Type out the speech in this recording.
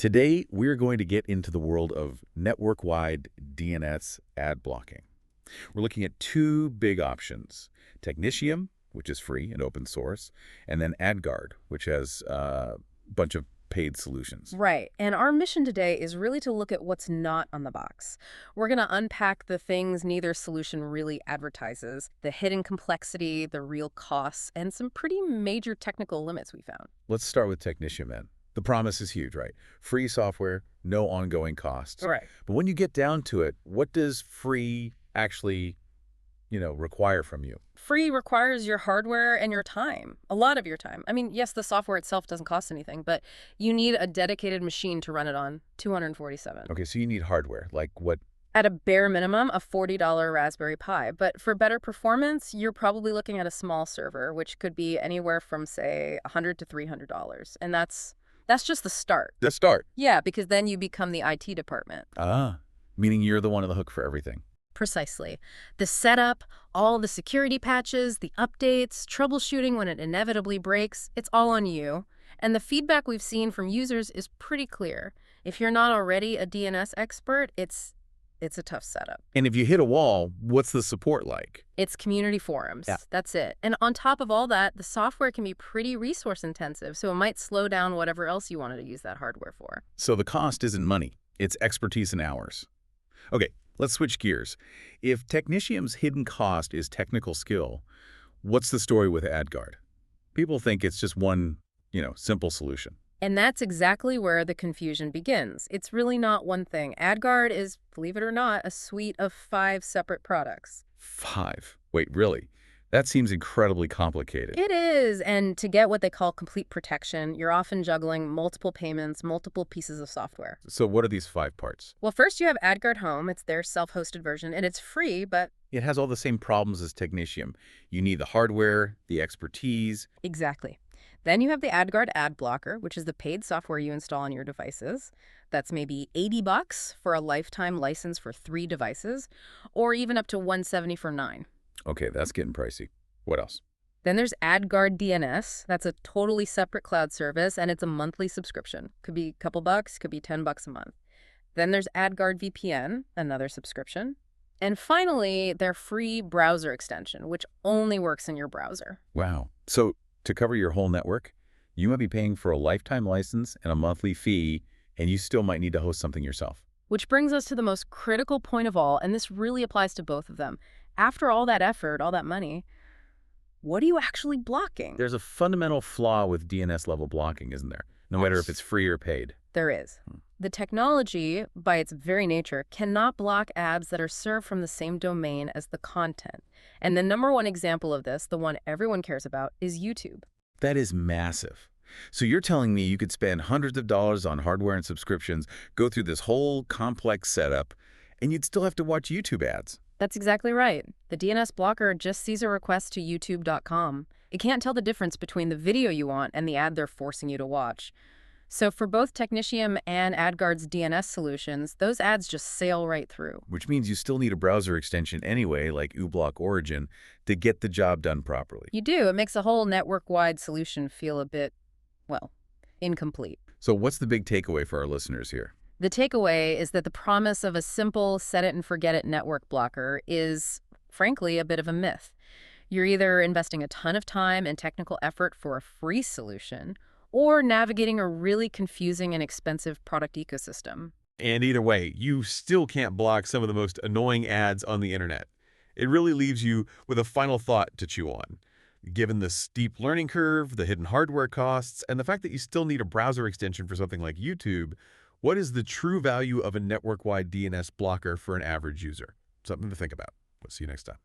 Today, we're going to get into the world of network-wide DNS ad blocking. We're looking at two big options: Technitium, which is free and open source, and then AdGuard, which has a bunch of paid solutions. Right. And our mission today is really to look at what's not on the box. We're going to unpack the things neither solution really advertises, the hidden complexity, the real costs, and some pretty major technical limits we found. Let's start with Technitium then. The promise is huge, right? Free software, no ongoing costs. Right. But when you get down to it, what does free actually, require from you? Free requires your hardware and your time, a lot of your time. I mean, yes, the software itself doesn't cost anything, but you need a dedicated machine to run it on, 247. Okay, so you need hardware. Like what? At a bare minimum, a $40 Raspberry Pi. But for better performance, you're probably looking at a small server, which could be anywhere from, say, $100 to $300. And that's just the start. The start. Yeah, because then you become the IT department. Meaning you're the one on the hook for everything. Precisely. The setup, all the security patches, the updates, troubleshooting when it inevitably breaks, it's all on you. And the feedback we've seen from users is pretty clear. If you're not already a DNS expert, it's a tough setup. And if you hit a wall, what's the support like? It's community forums. Yeah. That's it. And on top of all that, the software can be pretty resource intensive, so it might slow down whatever else you wanted to use that hardware for. So the cost isn't money, it's expertise and hours. Okay, let's switch gears. If Technitium's hidden cost is technical skill, what's the story with AdGuard? People think it's just one, simple solution. And that's exactly where the confusion begins. It's really not one thing. AdGuard is, believe it or not, a suite of 5 separate products. 5? Wait, really? That seems incredibly complicated. It is, and to get what they call complete protection, you're often juggling multiple payments, multiple pieces of software. So what are these 5 parts? Well, first you have AdGuard Home. It's their self-hosted version, and it's free, but... It has all the same problems as Technitium. You need the hardware, the expertise. Exactly. Then you have the AdGuard ad blocker, which is the paid software you install on your devices. That's maybe $80 for a lifetime license for 3 devices, or even up to $170 for 9. Okay, that's getting pricey. What else? Then there's AdGuard DNS. That's a totally separate cloud service, and it's a monthly subscription. Could be a couple bucks, could be $10 a month. Then there's AdGuard VPN, another subscription. And finally, their free browser extension, which only works in your browser. Wow. So to cover your whole network, you might be paying for a lifetime license and a monthly fee, and you still might need to host something yourself. Which brings us to the most critical point of all, and this really applies to both of them. After all that effort, all that money, what are you actually blocking? There's a fundamental flaw with DNS-level blocking, isn't there? No matter if it's free or paid. There is. The technology, by its very nature, cannot block ads that are served from the same domain as the content. And the number one example of this, the one everyone cares about, is YouTube. That is massive. So you're telling me you could spend hundreds of dollars on hardware and subscriptions, go through this whole complex setup, and you'd still have to watch YouTube ads? That's exactly right. The DNS blocker just sees a request to youtube.com. It can't tell the difference between the video you want and the ad they're forcing you to watch. So for both Technitium and AdGuard's DNS solutions, those ads just sail right through. Which means you still need a browser extension anyway, like uBlock Origin, to get the job done properly. You do. It makes a whole network-wide solution feel a bit, well, incomplete. So what's the big takeaway for our listeners here? The takeaway is that the promise of a simple set-it-and-forget-it network blocker is, frankly, a bit of a myth. You're either investing a ton of time and technical effort for a free solution, or navigating a really confusing and expensive product ecosystem. And either way, you still can't block some of the most annoying ads on the internet. It really leaves you with a final thought to chew on. Given the steep learning curve, the hidden hardware costs, and the fact that you still need a browser extension for something like YouTube, what is the true value of a network-wide DNS blocker for an average user? Something to think about. We'll see you next time.